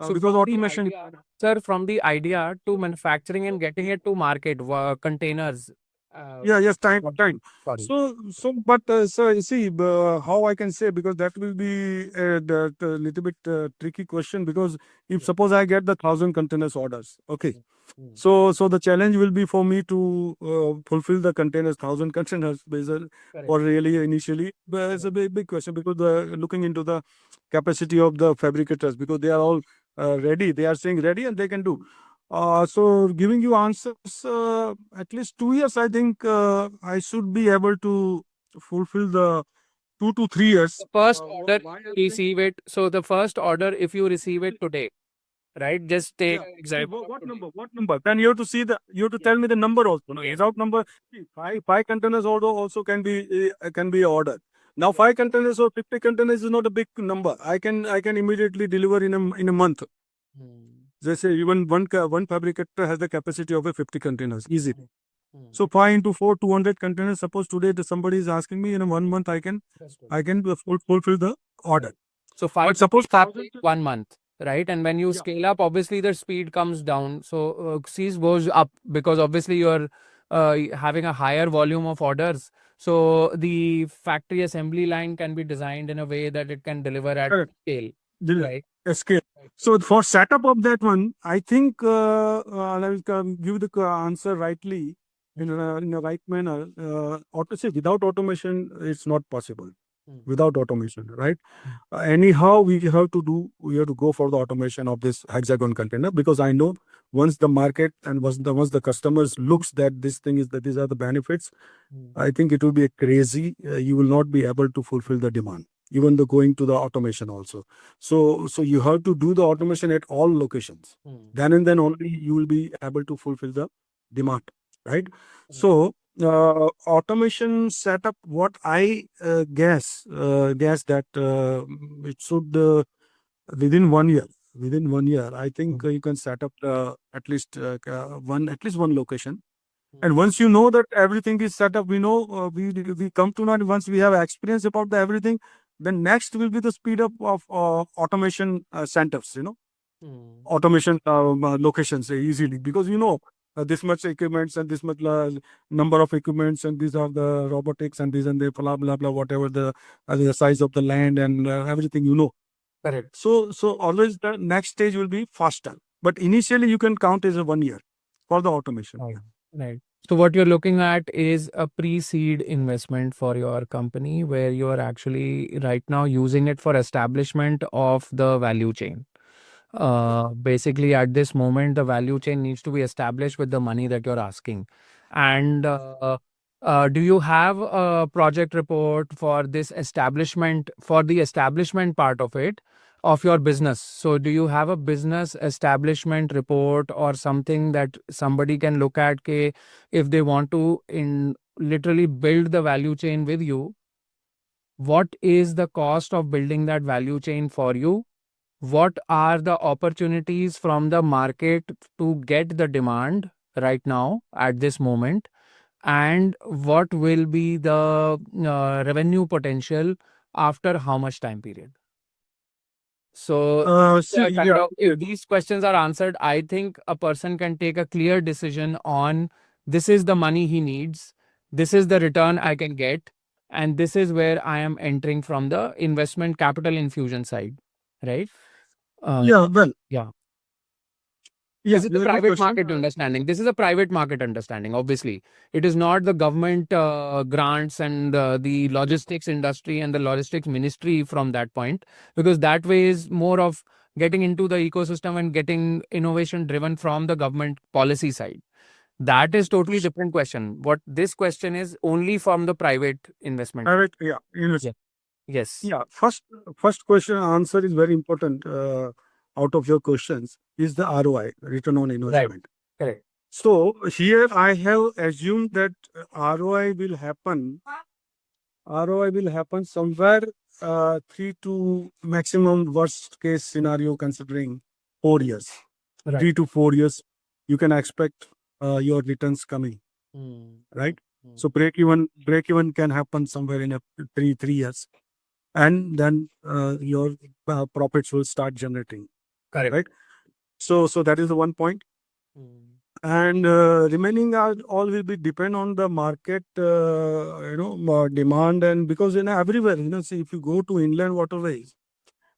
So Because from the automation. idea, sir, from the idea to manufacturing and getting it to market, containers. Yeah, yes, time, time. Sorry. But so you see, how I can say, because that will be the little bit tricky question, because if suppose I get the 1,000 containers orders, okay, so the challenge will be for me to fulfill the containers, 1,000 containers, or really initially, but it's a big question, because looking into the capacity of the fabricators, because they are all ready, they are saying ready and they can do. So giving you answers, at least 2 years, I think I should be able to fulfill the 2 to 3 years. The first Why order, I think- receive it. So the first order, if you receive it today, right? Just take Yeah. See, example. what number? What number? Then you have to see you have to tell me the number also. No, without number, see, five containers order also can be ordered. Now 5 containers or 50 containers is not a big number. I can immediately deliver in a month. They say even one fabricator has the capacity of a 50 containers easily. So 5 into 4, 200 containers. Suppose today somebody is asking me in a 1 month, I can fulfill the order. So five suppose fabric 1 month, right? And when you scale up, obviously the speed comes down. So C's goes up because obviously you're having a higher volume of orders. So the factory assembly line can be designed in a way that it can deliver at Correct. scale, Deliver. right? Scale. So for setup of that one, I think I will give the answer rightly in a right manner. Without automation, it's not possible. Without automation, right? Anyhow, we have to go for the automation of this hexagon container, because I know once the market and once the customers looks that this thing is that these are the benefits, I think it will be crazy. You will not be able to fulfill the demand, even though going to the automation also. So you have to do the automation at all locations. Then and then only you will be able to fulfill the demand, right? So automation setup, what I guess that it should within 1 year. Within 1 year, I think you can set up at least one location. And once you know that everything is set up, we know we come to know, and once we have experience about the everything, then next will be the speed up of automation centers. Automation locations easily, because this much equipments and this much number of equipments, and these are the robotics and these and the blah blah blah, whatever the size of the land and everything. Correct. So always the next stage will be faster, but initially you can count as a 1 year for the automation. Right. So what you're looking at is a pre-seed investment for your company where you are actually right now using it for establishment of the value chain. Basically at this moment, the value chain needs to be established with the money that you're asking. And do you have a project report for this establishment, for the establishment part of it, of your business? So do you have a business establishment report or something that somebody can look at if they want to literally build the value chain with you? What is the cost of building that value chain for you? What are the opportunities from the market to get the demand right now at this moment? And what will be the revenue potential after how much time period? So, if these questions are answered, I think a person can take a clear decision on this is the money he needs, this is the return I can get, and this is where I am entering from the investment capital infusion side, right? Yeah, well, Yeah. yeah, This is this the is a good private question. market understanding. This is a private market understanding, obviously. It is not the government grants and the logistics industry and the logistics ministry from that point, because that way is more of getting into the ecosystem and getting innovation driven from the government policy side. That is totally different question. What this question is only from the private investment. Correct. Yeah. Yeah. Yes. Yeah. First question answer is very important. Out of your questions is the ROI, return on investment. Correct. So here I have assumed that ROI will happen. ROI will happen somewhere 3 to maximum worst case scenario considering 4 years. Right. 3 to 4 years, you can expect your returns coming. Right. So break even can happen somewhere in a three years, and then your profits will start generating. Correct. Right. So that is the one point. And remaining are all will be depend on the market, demand, and because everywhere, see, if you go to inland waterways,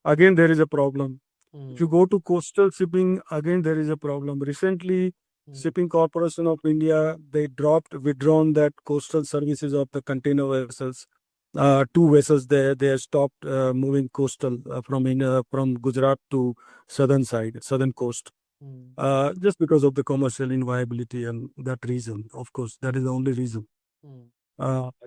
again there is a problem. If you go to coastal shipping, again there is a problem. Recently, Shipping Corporation of India, they withdrawn that coastal services of the container vessels. 2 vessels there, they have stopped moving coastal from Gujarat to southern coast. Just because of the commercial inviability and that reason. Of course, that is the only reason.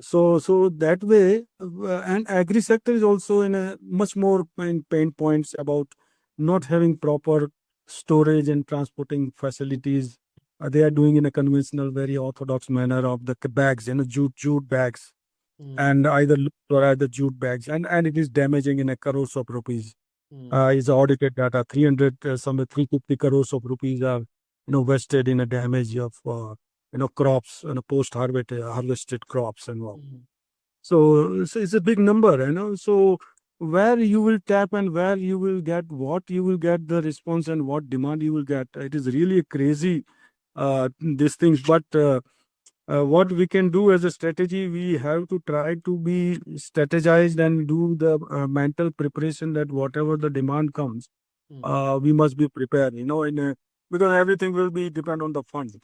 So that way, and agri sector is also in a much more pain points about not having proper storage and transporting facilities. They are doing in a conventional, very orthodox manner of the bags, jute bags, and either jute bags, and it is damaging in a crores of rupees. Is audited data 300 somewhere 350 crores of rupees are wasted in a damage of crops and post harvested crops and all. So it's a big number, so where you will tap and where you will get what you will get the response and what demand you will get, it is really crazy these things. But what we can do as a strategy, we have to try to be strategized and do the mental preparation that whatever the demand comes, we must be prepared, because everything will be depend on the fund.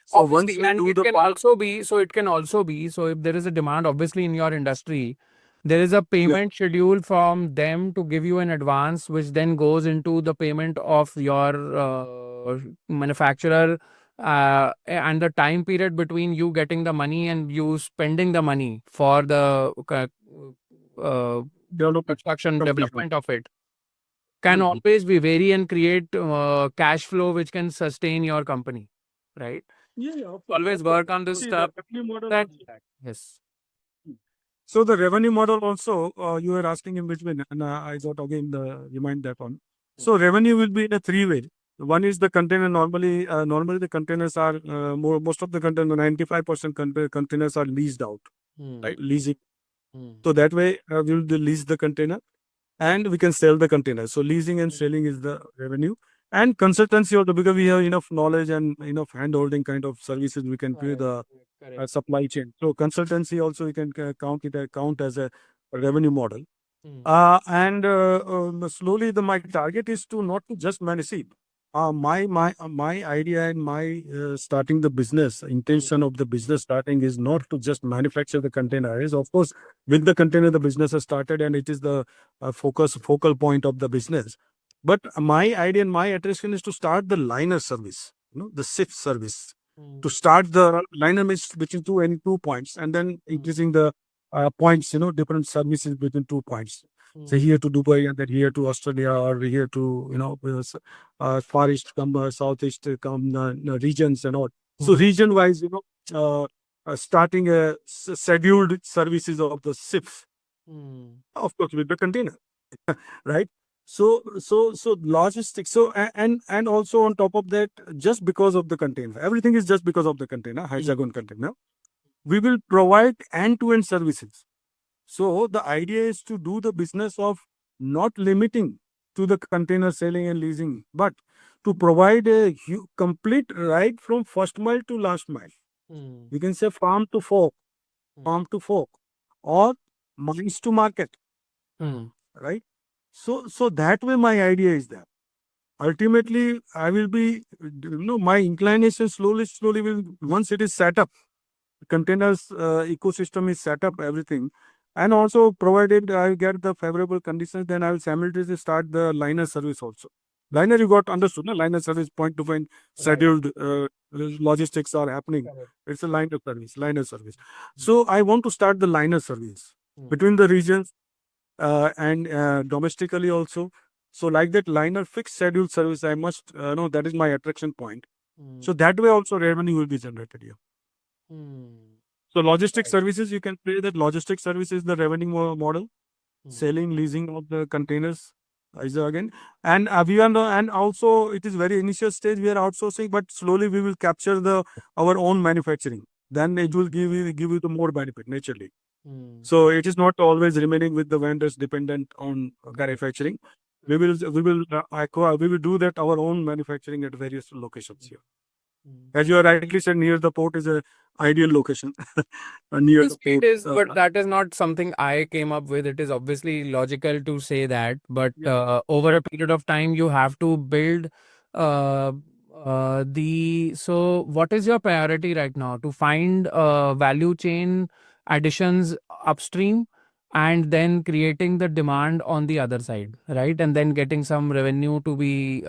So once Obviously, we and do it the can also be, so it can also be, so if there is a demand, obviously in your industry, there is a payment schedule from them to give you an advance, which then goes into the payment of your manufacturer, and the time period between you getting the money and you spending the money for the construction development of it can always be vary and create cash flow which can sustain your company, right? Always work on this See, stuff. the revenue model That also. yes. So the revenue model also, you were asking in between, and I thought again remind that one. So revenue will be in a three way. One is the container. Normally the containers are most of the container 95% containers are leased out, right? Leasing. So that way we will lease the container, and we can sell the container. So leasing and selling is the revenue. And consultancy also, because we have enough knowledge and enough hand-holding kind of services, we can pay the supply chain. So consultancy also we can count as a revenue model. And slowly my target is to not to just manage. See, my idea and my starting the business intention of the business starting is not to just manufacture the container. Is of course with the container the business has started and it is the focal point of the business. But my idea and my attraction is to start the liner service, the ship service. To start the liner means between two points, and then increasing the points, different services between 2 points. So here to Dubai and then here to Australia or here to Far East come Southeast come regions and all. So region wise, starting a scheduled services of the ships, of course with the container, right? So logistics. So and also on top of that, just because of the container, everything is just because of the container, hexagon container. We will provide end-to-end services. So the idea is to do the business of not limiting to the container selling and leasing, but to provide a complete right from first mile to last mile. We can say farm to fork, or mines to market, right? So that way my idea is that ultimately I will be, my inclination slowly will, once it is set up, containers ecosystem is set up, everything, And also, provided I get the favorable conditions, then I will simultaneously start the liner service also. Liner, you got understood, no? Liner service, point to point, scheduled logistics are happening. It's a liner service, liner service. So I want to start the liner service between the regions and domestically also. So like that liner fixed schedule service, I must know that is my attraction point. So that way also revenue will be generated here. So logistic services, you can say that logistic service is the revenue model, selling, leasing of the containers. Is again, and we are and also it is very initial stage we are outsourcing, but slowly we will capture the our own manufacturing. Then it will give you the more benefit naturally. So it is not always remaining with the vendors dependent on manufacturing. We will do that our own manufacturing at various locations here. As you rightly said, near the port is a ideal location. Near the Speed port. is, but that is not something I came up with. It is obviously logical to say that, but over a period of time, you have to build uh, so what is your priority right now? To find value chain additions upstream and then creating the demand on the other side, right? And then getting some revenue to be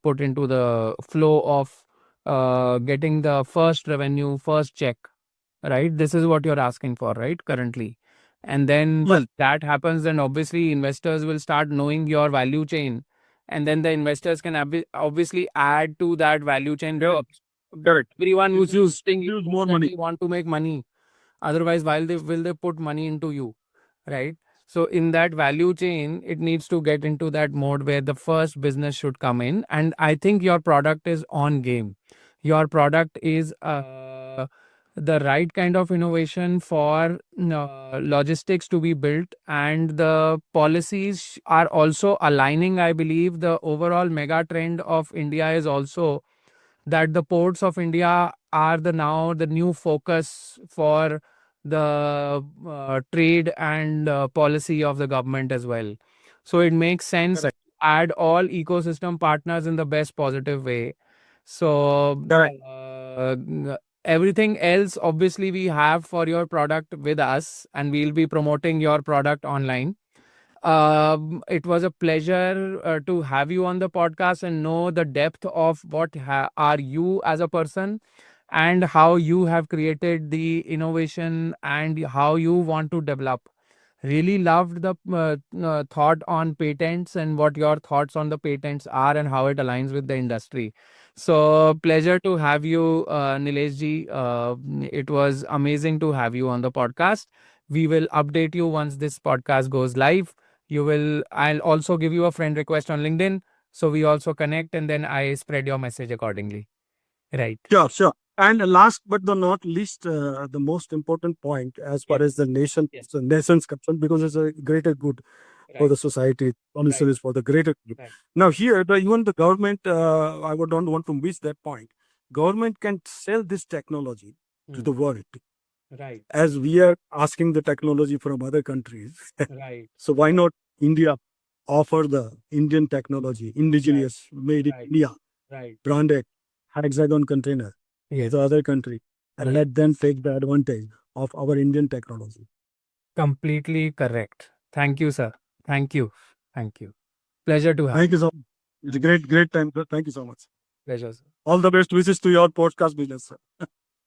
put into the flow of getting the first revenue, first check, right? This is what you're asking for, right? Currently. And then Well, that happens, then obviously investors will start knowing your value chain. And then the investors can obviously add to that value chain. correct. Everyone who's using you Use more money. definitely want to make money. Otherwise, why will they put money into you? Right? So in that value chain, it needs to get into that mode where the first business should come in. And I think your product is on game. Your product is the right kind of innovation for logistics to be built, and the policies are also aligning. I believe the overall mega trend of India is also that the ports of India are the new focus for the trade and policy of the government as well. So it makes sense to Correct. add all ecosystem partners in the best positive way. So Correct. everything else, obviously, we have for your product with us, and we'll be promoting your product online. It was a pleasure to have you on the podcast and know the depth of what are you as a person and how you have created the innovation and how you want to develop. Really loved the thought on patents and what your thoughts on the patents are and how it aligns with the industry. So pleasure to have you, Nilesh ji. It was amazing to have you on the podcast. We will update you once this podcast goes live. I'll also give you a friend request on LinkedIn. So we also connect and then I spread your message accordingly. Right. Sure, sure. And last but not least, the most important point as far as the nation's concerned, because it's a greater good for the society, honestly, is for the greater good. Right. Now here, even the government, don't want to miss that point. Government can sell this technology to the world, Right. as we are asking the technology from other countries. Right. So why not India offer the Indian technology, indigenous, made in Right. India, Right. branded hexagon container Yes. the other country and Yes. let them take the advantage of our Indian technology. Completely correct. Thank you, sir. Thank you. Thank you. Pleasure to have. Thank you so much. It's a great time. Thank you so much. Pleasure, sir. All the best wishes to your podcast business, sir.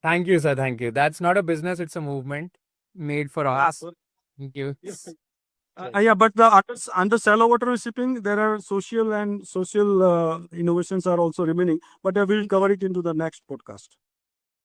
Thank you, sir. Thank you. That's not a business, it's a movement made for us. Thank you. Yeah, but under shallow water shipping, there are social innovations are also remaining. But I will cover it into the next podcast.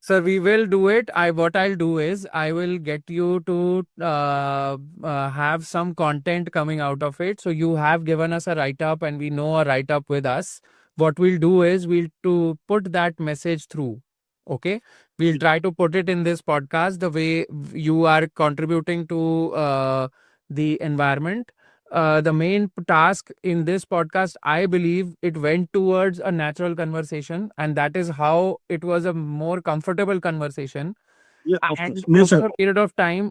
Sir, we will do it. What I'll do is I will get you to have some content coming out of it. So you have given us a write up, and we know a write up with us. What we'll do is we'll to put that message through. Okay, we'll try to put it in this podcast the way you are contributing to the environment. The main task in this podcast, I believe, it went towards a natural conversation, and that is how it was a more comfortable conversation. Yeah, of And course. over Nature. a period of time,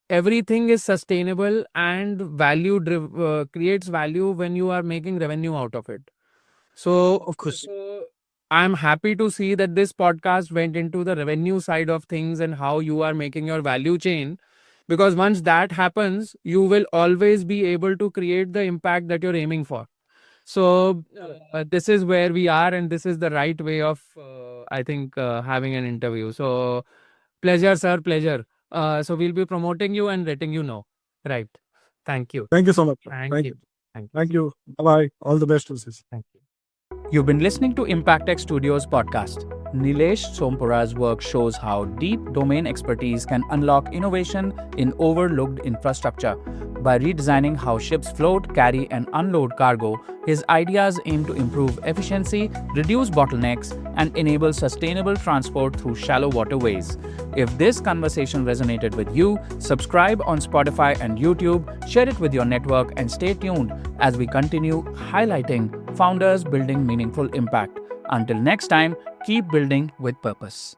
everything is sustainable and creates value when you are making revenue out of it. So, Of course. I'm happy to see that this podcast went into the revenue side of things and how you are making your value chain. Because once that happens, you will always be able to create the impact that you're aiming for. So this is where we are, and this is the right way of, I think, having an interview. So pleasure, sir, pleasure. So we'll be promoting you and letting you know. Right. Thank you. Thank you so much. Thank Thank you. you. Thank you. Thank you. Bye-bye. All the best wishes. Thank you. You've been listening to Impact Tech Studios podcast. Nilesh Sompura's work shows how deep domain expertise can unlock innovation in overlooked infrastructure. By redesigning how ships float, carry, and unload cargo, his ideas aim to improve efficiency, reduce bottlenecks, and enable sustainable transport through shallow waterways. If this conversation resonated with you, subscribe on Spotify and YouTube, share it with your network, and stay tuned as we continue highlighting founders building meaningful impact. Until next time, keep building with purpose.